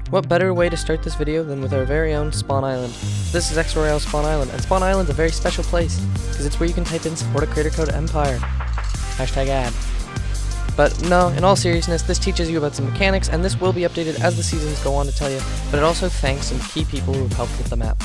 What better way to start this video than with our very own Spawn Island. This is X Royale Spawn Island, and Spawn Island's a very special place, because it's where you can type in support a creator code Empire. #ad. But no, in all seriousness, this teaches you about some mechanics, and this will be updated as the seasons go on to tell you, but it also thanks some key people who have helped with the map.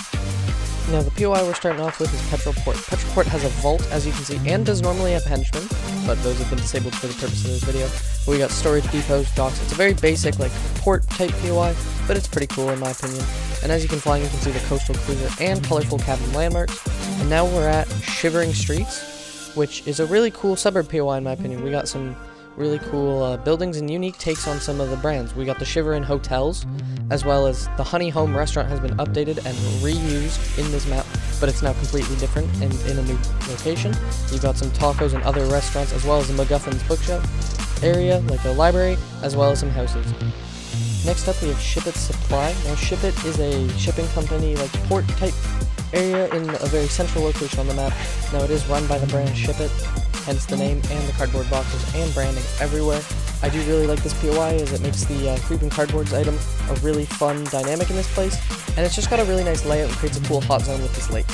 Now, the POI we're starting off with is Petroport. Petroport has a vault, as you can see, and does normally have henchmen, but those have been disabled for the purpose of this video. We got storage depots, docks. It's a very basic, like, port-type POI, but it's pretty cool in my opinion. And as you can fly, you can see the coastal cruiser and colorful cabin landmarks. And now we're at Shivering Streets, which is a really cool suburb POI in my opinion. We got some really cool buildings and unique takes on some of the brands. We got the Shiverin Hotels, as well as the Honey Home restaurant has been updated and reused in this map, but it's now completely different and in a new location. You've got some tacos and other restaurants, as well as the MacGuffin's bookshelf area, like a library, as well as some houses. Next up we have Ship It Supply. Now Ship It is a shipping company, like port type area in a very central location on the map. Now it is run by the brand Ship It, hence the name and the cardboard boxes and branding everywhere. I do really like this POI as it makes the creeping cardboards item a really fun dynamic in this place, and it's just got a really nice layout and creates a cool hot zone with this lake.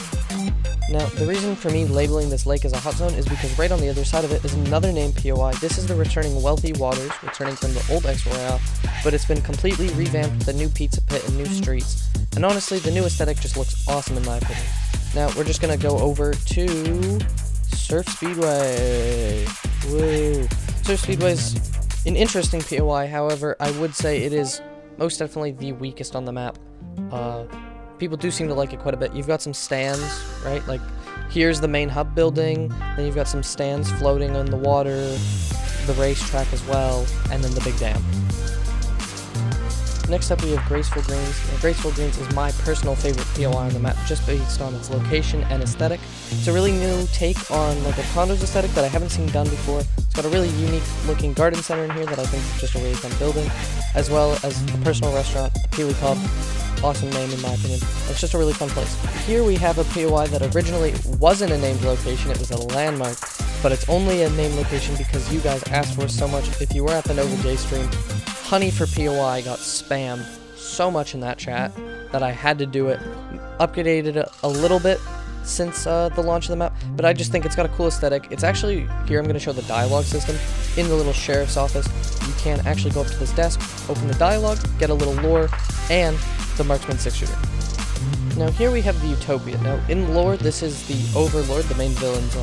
Now, the reason for me labeling this lake as a hot zone is because right on the other side of it is another named POI. This is the Returning Wealthy Waters, returning from the old X Royale, but it's been completely revamped with a new pizza pit and new streets. And honestly, the new aesthetic just looks awesome in my opinion. Now, we're just going to go over to Surf Speedway. Woo! Surf Speedway's an interesting POI, however, I would say it is most definitely the weakest on the map. People do seem to like it quite a bit. You've got some stands, right? Like, here's the main hub building, then you've got some stands floating on the water, the racetrack as well, and then the big dam. Next up we have Graceful Greens. Now, Graceful Greens is my personal favorite POI on the map, just based on its location and aesthetic. It's a really new take on like a condos aesthetic that I haven't seen done before. It's got a really unique looking garden center in here that I think is just a really fun building, as well as a personal restaurant, the Peely Pub. Awesome name in my opinion. It's just a really fun place. Here we have a POI that originally wasn't a named location, it was a landmark, but it's only a named location because you guys asked for it so much. If you were at the Nova J stream, Honey for POI got spammed so much in that chat that I had to do it. Updated it a little bit since the launch of the map, but I just think it's got a cool aesthetic. It's actually, here I'm going to show the dialogue system. In the little sheriff's office, you can actually go up to this desk, open the dialogue, get a little lore, and the Marksman 6-shooter. Now here we have the Utopia. Now in lore, this is the Overlord, the main villain's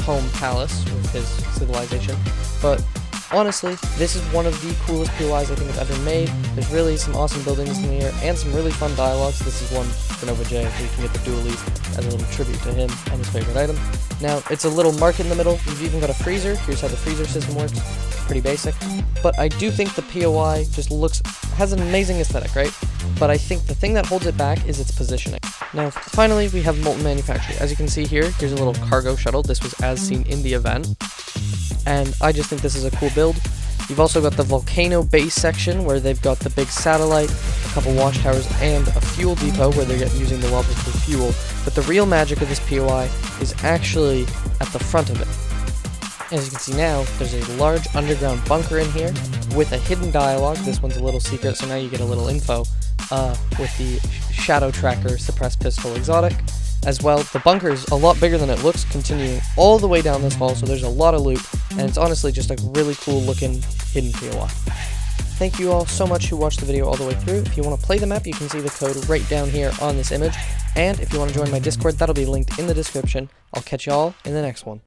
home palace with his civilization, but honestly, this is one of the coolest POIs I think I've ever made. There's really some awesome buildings in here and some really fun dialogues. This is one for Nova J, where you can get the dualies as a little tribute to him and his favorite item. Now, it's a little market in the middle. You've even got a freezer. Here's how the freezer system works. Pretty basic. But I do think the POI just has an amazing aesthetic, right? But I think the thing that holds it back is its positioning. Now, finally, we have Molten Manufacturing. As you can see here, here's a little cargo shuttle. This was as seen in the event, and I just think this is a cool build. You've also got the volcano base section where they've got the big satellite, a couple watchtowers, and a fuel depot where they're using the lava for fuel. But the real magic of this POI is actually at the front of it. As you can see now, there's a large underground bunker in here with a hidden dialogue. This one's a little secret, so now you get a little info with the Shadow Tracker Suppressed Pistol Exotic. As well, the bunker is a lot bigger than it looks, continuing all the way down this hall, so there's a lot of loot, and it's honestly just a really cool looking hidden POI. Thank you all so much who watched the video all the way through. If you want to play the map, you can see the code right down here on this image, and if you want to join my Discord, that'll be linked in the description. I'll catch you all in the next one.